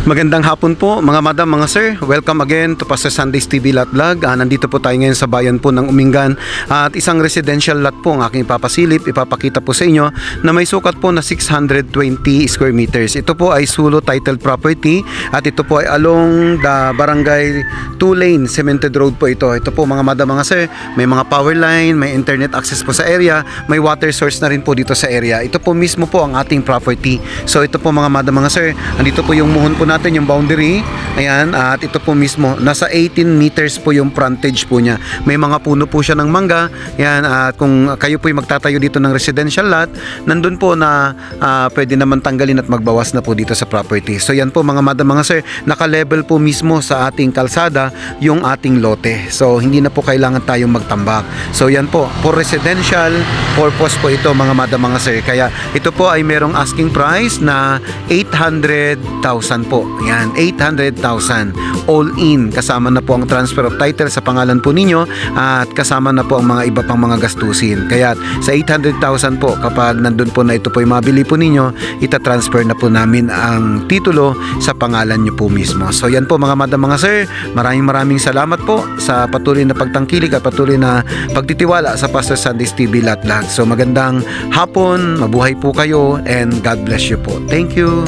Magandang hapon po mga madam, mga sir. Welcome again to Pastor Sundays TV Lot Vlog. Nandito po tayo ngayon sa bayan po ng Umingan at isang residential lot po ang aking ipapasilip. Ipapakita po sa inyo na may sukat po na 620 square meters. Ito po ay Sulo titled property at ito po ay along the barangay 2-lane cemented road po ito. Ito po mga madam, mga sir, may mga power line, may internet access po sa area, may water source na rin po dito sa area. Ito po mismo po ang ating property. So ito po mga madam, mga sir, andito po yung muhon po natin, yung boundary. Ayan, at ito po mismo nasa 18 meters po yung frontage po niya. May mga puno po siya ng mangga. Ayan, at kung kayo po yung magtatayo dito ng residential lot, nandun po na pwede naman tanggalin at magbawas na po dito sa property. So yan po mga madam, mga sir, naka-level po mismo sa ating kalsada yung ating lote. So hindi na po kailangan tayong magtambak. So yan po, for residential purpose po ito mga madam, mga sir. Kaya ito po ay merong asking price na 800,000 po. Yan, 800,000 all in. Kasama na po ang transfer of title sa pangalan po ninyo at kasama na po ang mga iba pang mga gastusin. Kaya sa 800,000 po, kapag nandun po na ito po yung mabili po ninyo, itatransfer na po namin ang titulo sa pangalan nyo po mismo. So yan po mga madam, mga sir, maraming salamat po sa patuloy na pagtangkilik at patuloy na pagtitiwala sa Pastor Sundays TV Lot Vlog. So magandang hapon, mabuhay po kayo and God bless you po. Thank you.